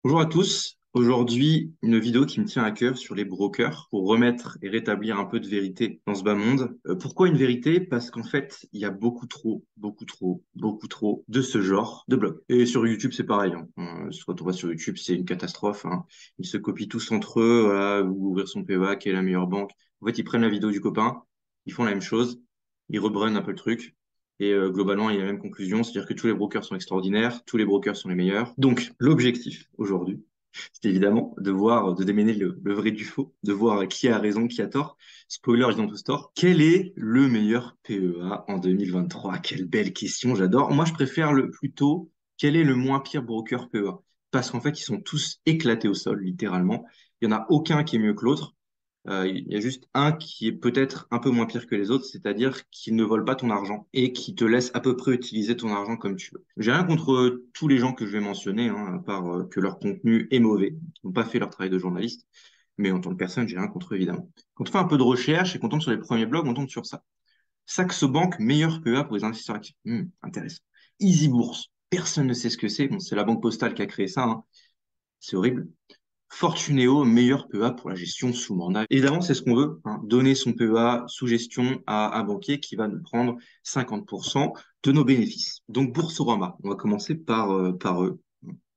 Bonjour à tous. Aujourd'hui, une vidéo qui me tient à cœur sur les brokers pour remettre et rétablir un peu de vérité dans ce bas monde. Pourquoi une vérité? Parce qu'en fait, il y a beaucoup trop de ce genre de blogs. Et sur YouTube, c'est pareil, hein. Quand on va sur YouTube, c'est une catastrophe, hein. Ils se copient tous entre eux, voilà, où ouvrir son PEA, quelle est la meilleure banque. En fait, ils prennent la vidéo du copain, ils font la même chose, ils rebrunnent un peu le truc. Et globalement, il y a la même conclusion, c'est-à-dire que tous les brokers sont extraordinaires, tous les brokers sont les meilleurs. Donc, l'objectif aujourd'hui, c'est évidemment de voir, de démêler le vrai du faux, de voir qui a raison, qui a tort. Spoiler, ils ont tous tort. Quel est le meilleur PEA en 2023? Quelle belle question, j'adore. Moi, je préfère le plutôt, quel est le moins pire broker PEA? Parce qu'en fait, ils sont tous éclatés au sol, littéralement. Il n'y en a aucun qui est mieux que l'autre. Il y a juste un qui est peut-être un peu moins pire que les autres, c'est-à-dire qu'il ne vole pas ton argent et qui te laisse à peu près utiliser ton argent comme tu veux. J'ai rien contre tous les gens que je vais mentionner, hein, à part que leur contenu est mauvais, ils n'ont pas fait leur travail de journaliste, mais en tant que personne, j'ai rien contre eux, évidemment. Quand on fait un peu de recherche et qu'on tombe sur les premiers blogs, on tombe sur ça. Saxo Bank, meilleur PEA pour les investisseurs actifs. Intéressant. Easy Bourse, personne ne sait ce que c'est. Bon, c'est la banque postale qui a créé ça, hein. C'est horrible. Fortunéo, meilleur PEA pour la gestion sous mandat. Évidemment, c'est ce qu'on veut, hein, donner son PEA sous gestion à un banquier qui va nous prendre 50% de nos bénéfices. Donc, Boursorama, on va commencer par eux,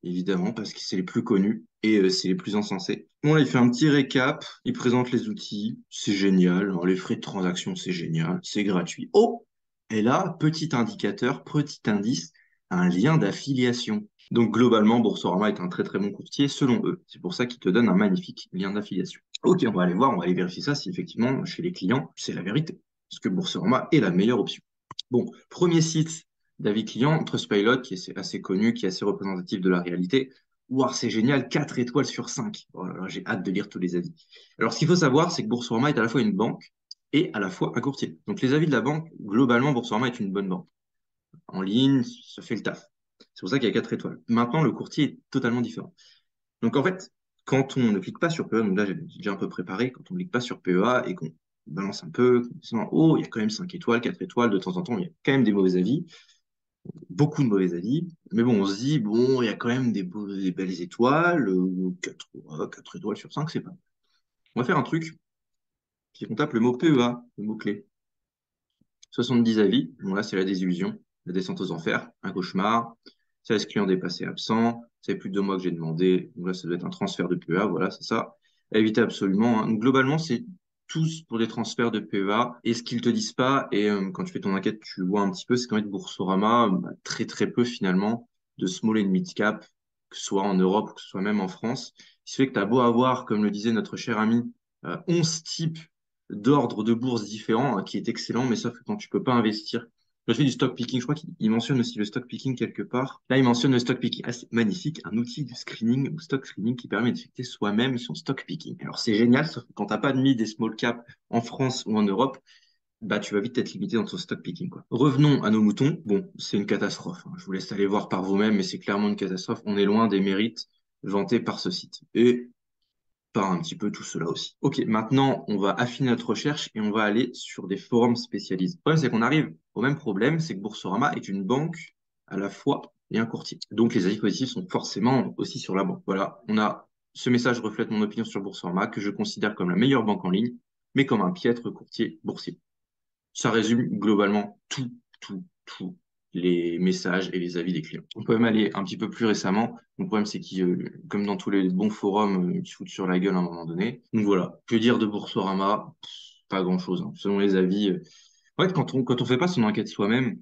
évidemment, parce que c'est les plus connus et c'est les plus encensés. Bon, là, il fait un petit récap, il présente les outils, c'est génial. Alors, les frais de transaction, c'est génial, c'est gratuit. Oh! Et là, petit indicateur, petit indice, un lien d'affiliation. Donc globalement, Boursorama est un très très bon courtier selon eux. C'est pour ça qu'ils te donnent un magnifique lien d'affiliation. Ok, on va aller voir, on va aller vérifier ça si effectivement chez les clients c'est la vérité. Parce que Boursorama est la meilleure option. Bon, premier site d'avis client, Trustpilot, qui est assez connu, qui est assez représentatif de la réalité. Ouah, c'est génial, 4 étoiles sur 5. Oh là là, j'ai hâte de lire tous les avis. Alors, ce qu'il faut savoir, c'est que Boursorama est à la fois une banque et à la fois un courtier. Donc, les avis de la banque, globalement, Boursorama est une bonne banque. En ligne, ça fait le taf. C'est pour ça qu'il y a 4 étoiles. Maintenant, le courtier est totalement différent. Donc, en fait, quand on ne clique pas sur PEA, donc là, j'ai déjà un peu préparé, quand on ne clique pas sur PEA et qu'on balance un peu, oh, il y a quand même 5 étoiles, 4 étoiles, de temps en temps, il y a quand même des mauvais avis, beaucoup de mauvais avis. Mais bon, on se dit, bon, il y a quand même des belles étoiles, 4 étoiles sur 5, c'est pas. On va faire un truc, c'est qu'on tape le mot PEA, le mot-clé. 70 avis, bon là, c'est la désillusion, la descente aux enfers, un cauchemar, 16 clients dépassés absents, c'est plus de 2 mois que j'ai demandé, donc là, ça doit être un transfert de PEA, voilà, c'est ça. À éviter absolument, hein. Donc, globalement, c'est tous pour des transferts de PEA. Et ce qu'ils te disent pas, et quand tu fais ton enquête, tu vois un petit peu, c'est qu'en fait, Boursorama, bah, très très peu finalement de small and mid cap, que ce soit en Europe ou que ce soit même en France. Ce qui fait que tu as beau avoir, comme le disait notre cher ami, 11 types d'ordre de bourse différents, hein, qui est excellent, mais sauf que quand tu peux pas investir. Je fais du stock picking, je crois qu'il mentionne aussi le stock picking quelque part. Là, il mentionne le stock picking. Ah, c'est magnifique, un outil de screening ou stock screening qui permet d'effectuer soi-même son stock picking. Alors, c'est génial, sauf que quand t'as pas mis des small caps en France ou en Europe, bah, tu vas vite être limité dans ton stock picking, quoi. Revenons à nos moutons. Bon, c'est une catastrophe, hein. Je vous laisse aller voir par vous-même, mais c'est clairement une catastrophe. On est loin des mérites vantés par ce site. Et par un petit peu tout cela aussi. Ok, maintenant, on va affiner notre recherche et on va aller sur des forums spécialisés. Le problème, c'est qu'on arrive au même problème, c'est que Boursorama est une banque à la fois et un courtier. Donc, les avis positifs sont forcément aussi sur la banque. Voilà, on a ce message reflète mon opinion sur Boursorama, que je considère comme la meilleure banque en ligne, mais comme un piètre courtier boursier. Ça résume globalement tous les messages et les avis des clients. On peut même aller un petit peu plus récemment. Le problème, c'est qu'ils, comme dans tous les bons forums, ils se foutent sur la gueule à un moment donné. Donc voilà, que dire de Boursorama? Pas grand-chose, hein. Selon les avis. En fait, quand on fait pas son enquête soi-même,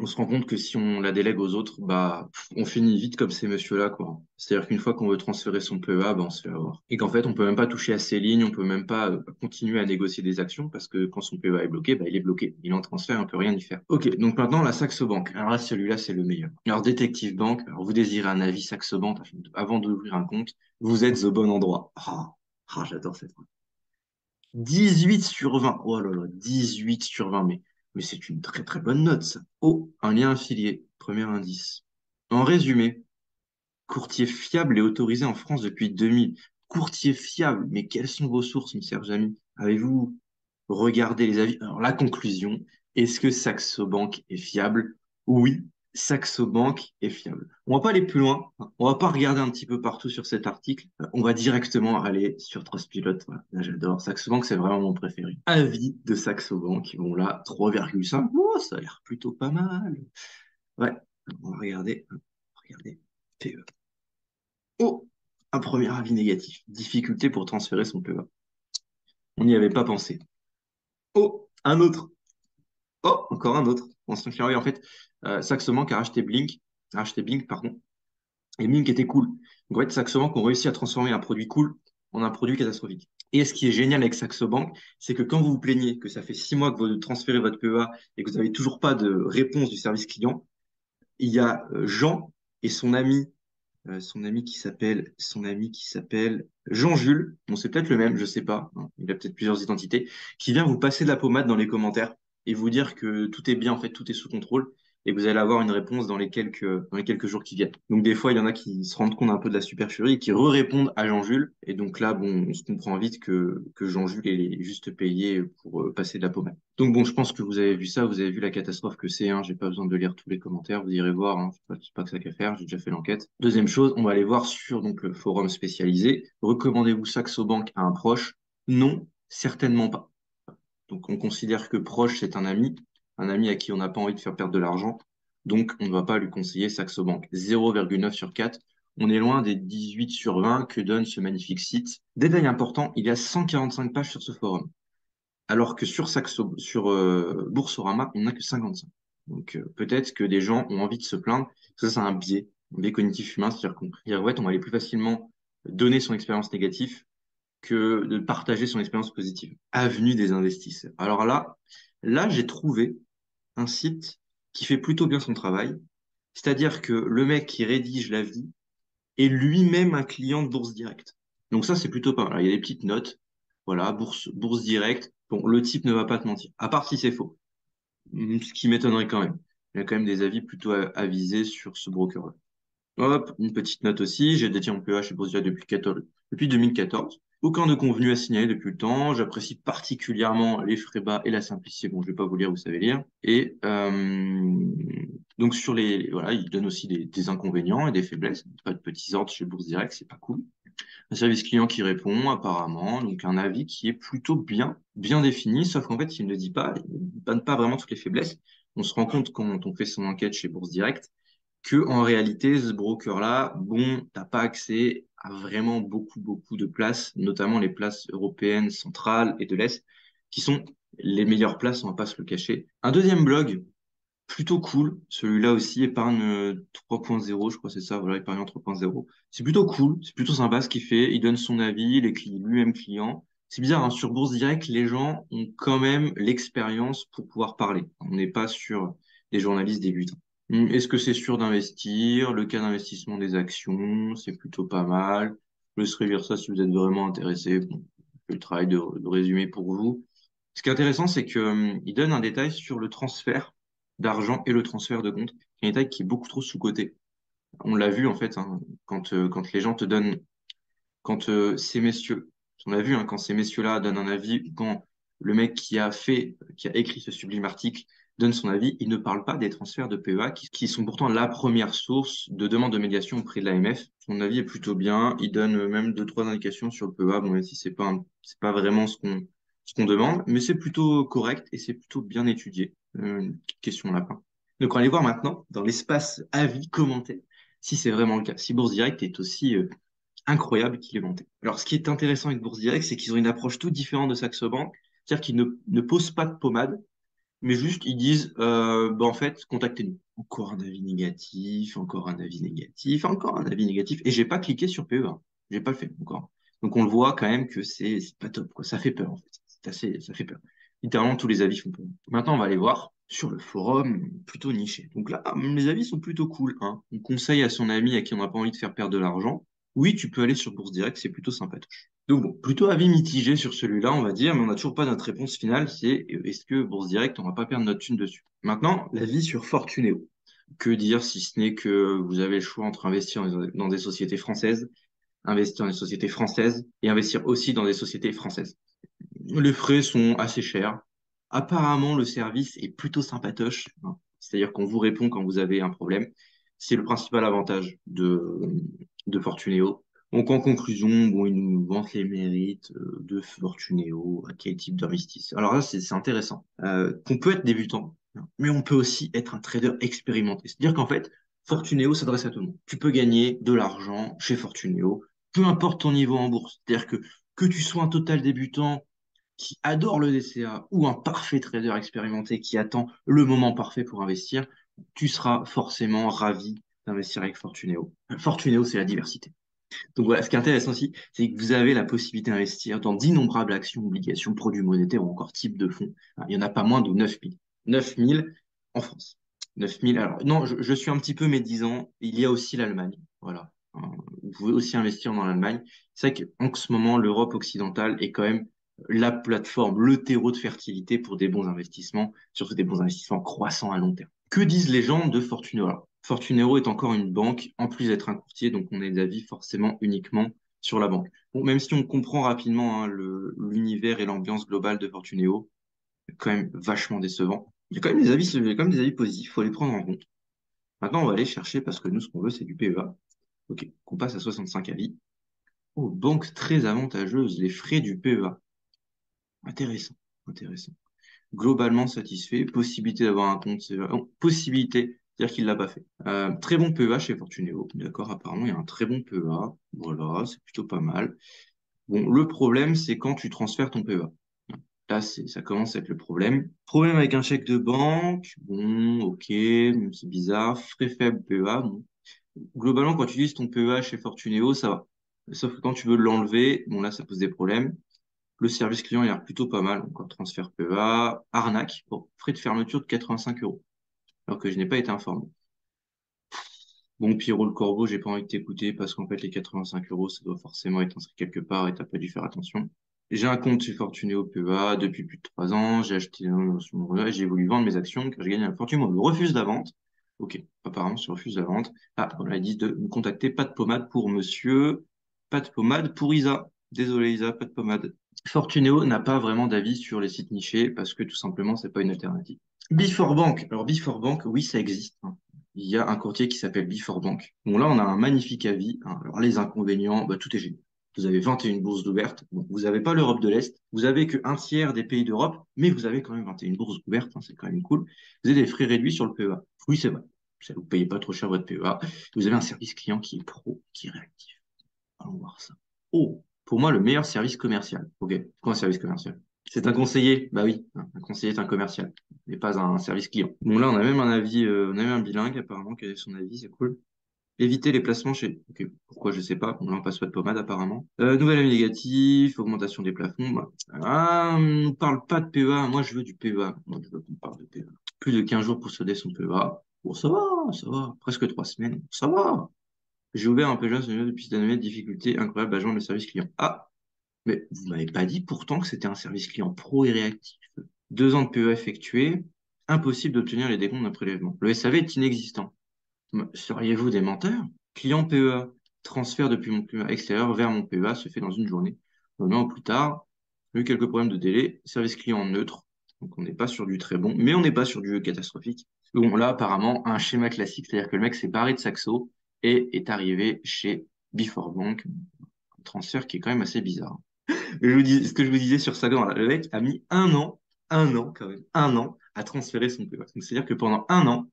on se rend compte que si on la délègue aux autres, bah, on finit vite comme ces messieurs-là, quoi. C'est-à-dire qu'une fois qu'on veut transférer son PEA, bah, on se fait avoir. Et qu'en fait, on peut même pas toucher à ses lignes, on peut même pas continuer à négocier des actions parce que quand son PEA est bloqué, bah, il est bloqué. Il est en transfert, on peut rien y faire. Ok, donc maintenant, la Saxo Bank. Alors là, celui-là, c'est le meilleur. Alors, Détective Bank, alors vous désirez un avis Saxo Bank avant d'ouvrir un compte, vous êtes au bon endroit. J'adore cette phrase. 18 sur 20. Oh là là, 18 sur 20. Mais c'est une très très bonne note, ça. Oh, un lien affilié. Premier indice. En résumé, courtier fiable et autorisé en France depuis 2000. Courtier fiable, mais quelles sont vos sources, mes chers amis? Avez-vous regardé les avis? Alors, la conclusion, est-ce que Saxo Bank est fiable? Oui, Saxo Bank est fiable. On va pas aller plus loin, hein. On va pas regarder un petit peu partout sur cet article. On va directement aller sur Trustpilot. Voilà. Là, j'adore. Saxo Bank, c'est vraiment mon préféré. Avis de Saxo Bank. Bon, là, 3,5. Oh, ça a l'air plutôt pas mal. Ouais, on va regarder. Regardez. PE. Oh, un premier avis négatif. Difficulté pour transférer son PE. On n'y avait pas pensé. Oh, un autre. Oh, encore un autre. Ancien client. Et en fait, Saxo Bank a racheté Blink, pardon. Et Mink était cool. Donc en fait, Saxo Bank ont réussi à transformer un produit cool en un produit catastrophique. Et ce qui est génial avec Saxo Bank, c'est que quand vous vous plaignez que ça fait 6 mois que vous transférez votre PEA et que vous n'avez toujours pas de réponse du service client, il y a Jean et son ami qui s'appelle Jean-Jules. Bon, c'est peut-être le même, je sais pas, hein. Il a peut-être plusieurs identités, qui vient vous passer de la pommade dans les commentaires et vous dire que tout est bien, en fait, tout est sous contrôle et que vous allez avoir une réponse dans les quelques jours qui viennent. Donc, des fois, il y en a qui se rendent compte un peu de la supercherie et qui répondent à Jean-Jules. Et donc là, bon, on se comprend vite que Jean-Jules est juste payé pour passer de la pommade. Donc bon, je pense que vous avez vu ça, vous avez vu la catastrophe que c'est, hein. J'ai pas besoin de lire tous les commentaires, vous irez voir, hein. C'est pas que ça qu'à faire, j'ai déjà fait l'enquête. Deuxième chose, on va aller voir sur donc le forum spécialisé. Recommandez-vous Saxo Bank à un proche? Non, certainement pas. Donc on considère que proche, c'est un ami à qui on n'a pas envie de faire perdre de l'argent. Donc on ne va pas lui conseiller Saxo Bank. 0,9 sur 4. On est loin des 18 sur 20 que donne ce magnifique site. Détail important, il y a 145 pages sur ce forum. Alors que sur Boursorama, on n'a que 55. Donc peut-être que des gens ont envie de se plaindre. Ça, c'est un biais cognitif humain, c'est-à-dire qu'on ouais, on va aller plus facilement donner son expérience négative que de partager son expérience positive. Avenue des investisseurs. Alors là, j'ai trouvé un site qui fait plutôt bien son travail. C'est-à-dire que le mec qui rédige l'avis est lui-même un client de Bourse Direct. Donc ça, c'est plutôt pas mal. Il y a des petites notes. Voilà, Bourse Direct. Bon, le type ne va pas te mentir, à part si c'est faux. Ce qui m'étonnerait quand même. Il y a quand même des avis plutôt avisés sur ce broker-là. Hop, une petite note aussi. J'ai détenu mon PEA chez Bourse Direct depuis 2014. Aucun de convenu à signaler depuis le temps. J'apprécie particulièrement les frais bas et la simplicité. Bon, je vais pas vous lire, vous savez lire. Et donc voilà, il donne aussi des inconvénients et des faiblesses. Pas de petits ordres chez Bourse Direct, c'est pas cool. Un service client qui répond apparemment, donc un avis qui est plutôt bien défini, sauf qu'en fait, il ne dit pas, il ne donne pas vraiment toutes les faiblesses. On se rend compte quand on fait son enquête chez Bourse Direct que en réalité, ce broker-là, bon, t'as pas accès à vraiment beaucoup de places, notamment les places européennes, centrales et de l'Est, qui sont les meilleures places, on va pas se le cacher. Un deuxième blog, plutôt cool, celui-là aussi, épargne 3.0, je crois que c'est ça, voilà, épargne 3.0. C'est plutôt cool, c'est plutôt sympa ce qu'il fait, il donne son avis, lui-même client. C'est bizarre, hein, sur Bourse Direct, les gens ont quand même l'expérience pour pouvoir parler. On n'est pas sur des journalistes débutants. Est-ce que c'est sûr d'investir? Le cas d'investissement des actions, c'est plutôt pas mal. Je vous laisserai lire ça si vous êtes vraiment intéressé. Bon, je fais le travail de résumé pour vous. Ce qui est intéressant, c'est que, il donne un détail sur le transfert d'argent et le transfert de compte, qui est un détail qui est beaucoup trop sous-coté. On l'a vu en fait, hein, quand les gens te donnent, quand ces messieurs, on l'a vu, hein, quand ces messieurs-là donnent un avis, ou quand le mec qui a écrit ce sublime article donne son avis, il ne parle pas des transferts de PEA qui sont pourtant la première source de demande de médiation auprès de l'AMF. Son avis est plutôt bien, il donne même deux, trois indications sur le PEA, bon, même si c'est pas vraiment ce qu'on demande, mais c'est plutôt correct et c'est plutôt bien étudié. Une petite question lapin. Donc, on va aller voir maintenant dans l'espace avis commenté si c'est vraiment le cas, si Bourse Direct est aussi incroyable qu'il est monté. Alors, ce qui est intéressant avec Bourse Direct, c'est qu'ils ont une approche toute différente de Saxo Bank, c'est-à-dire qu'ils ne posent pas de pommade, mais juste ils disent, bah, en fait, contactez-nous. Encore un avis négatif, encore un avis négatif, encore un avis négatif, et j'ai pas cliqué sur PE1, j'ai pas le fait encore. Donc on le voit quand même que c'est pas top, quoi. Ça fait peur en fait. Ça fait peur. Littéralement tous les avis font peur. Maintenant on va aller voir sur le forum plutôt niché. Donc là, les avis sont plutôt cool, hein. On conseille à son ami à qui on n'a pas envie de faire perdre de l'argent. Oui, tu peux aller sur Bourse Direct, c'est plutôt sympatoche. Donc bon, plutôt avis mitigé sur celui-là, on va dire, mais on n'a toujours pas notre réponse finale, c'est est-ce que Bourse Direct, on va pas perdre notre thune dessus. Maintenant, l'avis sur Fortuneo. Que dire si ce n'est que vous avez le choix entre investir dans des sociétés françaises, investir dans des sociétés françaises et investir aussi dans des sociétés françaises. Les frais sont assez chers. Apparemment, le service est plutôt sympatoche, hein. c'est-à-dire qu'on vous répond quand vous avez un problème. C'est le principal avantage de Fortuneo. Donc en conclusion, bon, ils nous vantent les mérites de Fortuneo, à quel type d'investisseur. Alors là, c'est intéressant. Qu'on peut être débutant, hein, mais on peut aussi être un trader expérimenté. C'est-à-dire qu'en fait, Fortuneo s'adresse à tout le monde. Tu peux gagner de l'argent chez Fortuneo, peu importe ton niveau en bourse. C'est-à-dire que tu sois un total débutant qui adore le DCA ou un parfait trader expérimenté qui attend le moment parfait pour investir, tu seras forcément ravi d'investir avec Fortuneo. Fortuneo, c'est la diversité. Donc voilà, ce qui est intéressant aussi, c'est que vous avez la possibilité d'investir dans d'innombrables actions, obligations, produits monétaires ou encore types de fonds. Il n'y en a pas moins de 9000. 9000 en France. 9000. Alors, non, je suis un petit peu médisant. Il y a aussi l'Allemagne. Voilà. Vous pouvez aussi investir dans l'Allemagne. C'est vrai qu'en ce moment, l'Europe occidentale est quand même la plateforme, le terreau de fertilité pour des bons investissements, surtout des bons investissements croissants à long terme. Que disent les gens de Fortuneo? Alors, Fortuneo est encore une banque, en plus d'être un courtier, donc on est d'avis forcément uniquement sur la banque. Bon, même si on comprend rapidement hein, l'univers et l'ambiance globale de Fortuneo, c'est quand même vachement décevant. Il y a quand même des avis, il y a quand même des avis positifs, il faut les prendre en compte. Maintenant, on va aller chercher, parce que nous, ce qu'on veut, c'est du PEA. Ok, qu'on passe à 65 avis. Oh, banque très avantageuse, les frais du PEA. Intéressant, intéressant. Globalement satisfait, possibilité d'avoir un compte CEA. Oh, possibilité, c'est-à-dire qu'il l'a pas fait. Très bon PEA chez Fortuneo, d'accord, apparemment il y a un très bon PEA, voilà, c'est plutôt pas mal. Bon, le problème, c'est quand tu transfères ton PEA. Là, ça commence à être le problème. Problème avec un chèque de banque, bon, ok, c'est bizarre, frais faibles PEA, bon. Globalement, quand tu utilises ton PEA chez Fortuneo, ça va. Sauf que quand tu veux l'enlever, bon là, ça pose des problèmes. Le service client, il a l'air plutôt pas mal. Donc, transfert PEA, arnaque, bon, frais de fermeture de 85 euros. Alors que je n'ai pas été informé. Bon, Pierrot le Corbeau, j'ai pas envie de t'écouter parce qu'en fait, les 85 euros, ça doit forcément être inscrit quelque part et t'as pas dû faire attention. J'ai un compte chez Fortunéo PEA depuis plus de 3 ans. J'ai acheté un sur mon et j'ai voulu vendre mes actions car je gagnais la fortune. On me refuse la vente. Ok, apparemment, je refuse la vente. Ah, voilà, ils disent de me contacter. Pas de pommade pour monsieur. Pas de pommade pour Isa. Désolé, Isa, pas de pommade. Fortuneo n'a pas vraiment d'avis sur les sites nichés parce que tout simplement, c'est pas une alternative. Before Bank. Alors, Before Bank, oui, ça existe, hein. Il y a un courtier qui s'appelle Before Bank. Bon, là, on a un magnifique avis, hein. Alors, les inconvénients, bah, tout est génial. Vous avez 21 bourses d'ouvertes. Bon, vous n'avez pas l'Europe de l'Est. Vous avez que un tiers des pays d'Europe, mais vous avez quand même 21 bourses ouvertes, hein. C'est quand même cool. Vous avez des frais réduits sur le PEA. Oui, c'est vrai. Vous ne payez pas trop cher votre PEA. Vous avez un service client qui est pro, qui est réactif. Allons voir ça. Oh, pour moi, le meilleur service commercial. Ok, c'est quoi un service commercial? C'est un conseiller. Bah oui, un conseiller est un commercial, mais pas un service client. Bon, là, on a même un avis, on a même un bilingue apparemment qui a son avis, c'est cool. Éviter les placements chez. Ok, pourquoi je sais pas. Bon, là, on passe pas de pommade apparemment. Nouvel avis négatif, augmentation des plafonds. Bah. Ah, on parle pas de PEA. Moi, je veux du PEA. Moi, je veux qu'on parle de PEA. Plus de 15 jours pour solder son PEA. Bon, ça va, ça va. Presque 3 semaines. Ça va. J'ai ouvert un Peugeot depuis cette année, difficulté incroyable à joindre le service client. Ah, mais vous m'avez pas dit pourtant que c'était un service client pro et réactif. 2 ans de PE effectués, impossible d'obtenir les décomptes d'un prélèvement. Le SAV est inexistant. Seriez-vous des menteurs? Client PEA, transfert depuis mon PEA extérieur vers mon PEA se fait dans une journée. Un an ou plus tard, eu quelques problèmes de délai, service client neutre. Donc on n'est pas sur du très bon, mais on n'est pas sur du catastrophique. Bon, là, apparemment, un schéma classique, c'est-à-dire que le mec s'est barré de Saxo et est arrivé chez Before Bank, un transfert qui est quand même assez bizarre. Ce que je vous disais sur Sagan, là, le mec a mis un an quand même, un an à transférer son PEA. Donc c'est-à-dire que pendant un an,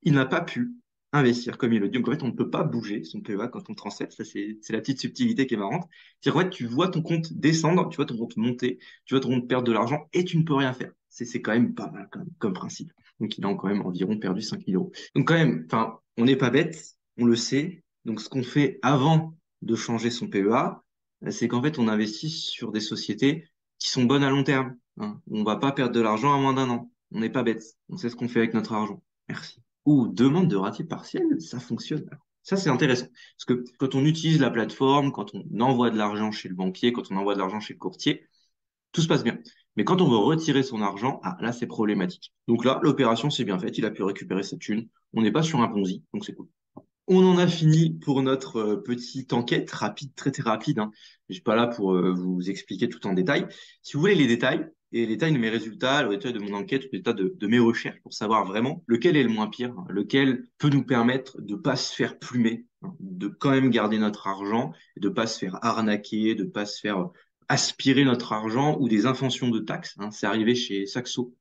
il n'a pas pu investir comme il le dit. Donc en fait, on ne peut pas bouger son PEA quand on transfère. Ça, c'est la petite subtilité qui est marrante. C'est-à-dire en fait, tu vois ton compte descendre, tu vois ton compte monter, tu vois ton compte perdre de l'argent et tu ne peux rien faire. C'est quand même pas mal comme principe. Donc il a quand même environ perdu 5000 euros. Donc quand même, enfin, on n'est pas bête, on le sait. Donc ce qu'on fait avant de changer son PEA, c'est qu'en fait, on investit sur des sociétés qui sont bonnes à long terme, hein. On va pas perdre de l'argent à moins d'un an. On n'est pas bête. On sait ce qu'on fait avec notre argent. Merci. Ou demande de ratio partiel, ça fonctionne. Alors, ça, c'est intéressant. Parce que quand on utilise la plateforme, quand on envoie de l'argent chez le banquier, quand on envoie de l'argent chez le courtier, tout se passe bien. Mais quand on veut retirer son argent, ah, là, c'est problématique. Donc là, l'opération, c'est bien faite. Il a pu récupérer cette thune. On n'est pas sur un Ponzi, donc c'est cool. On en a fini pour notre petite enquête rapide, très très rapide, hein. Je suis pas là pour vous expliquer tout en détail. Si vous voulez les détails, Et l'état de mes résultats, l'état de mon enquête, l'état de mes recherches pour savoir vraiment lequel est le moins pire, hein, lequel peut nous permettre de pas se faire plumer, hein, de quand même garder notre argent, de pas se faire arnaquer, de pas se faire aspirer notre argent ou des intentions de taxes, hein. C'est arrivé chez Saxo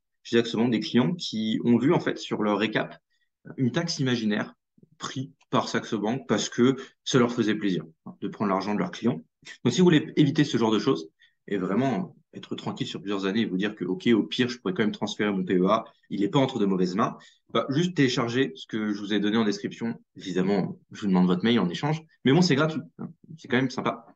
Bank, des clients qui ont vu en fait sur leur récap une taxe imaginaire prise par Saxo Bank parce que ça leur faisait plaisir, hein, de prendre l'argent de leurs clients. Donc si vous voulez éviter ce genre de choses et vraiment être tranquille sur plusieurs années et vous dire que ok, au pire je pourrais quand même transférer mon PEA, il n'est pas entre de mauvaises mains, bah, juste télécharger ce que je vous ai donné en description. Évidemment, je vous demande votre mail en échange, mais bon, c'est gratuit, hein. C'est quand même sympa.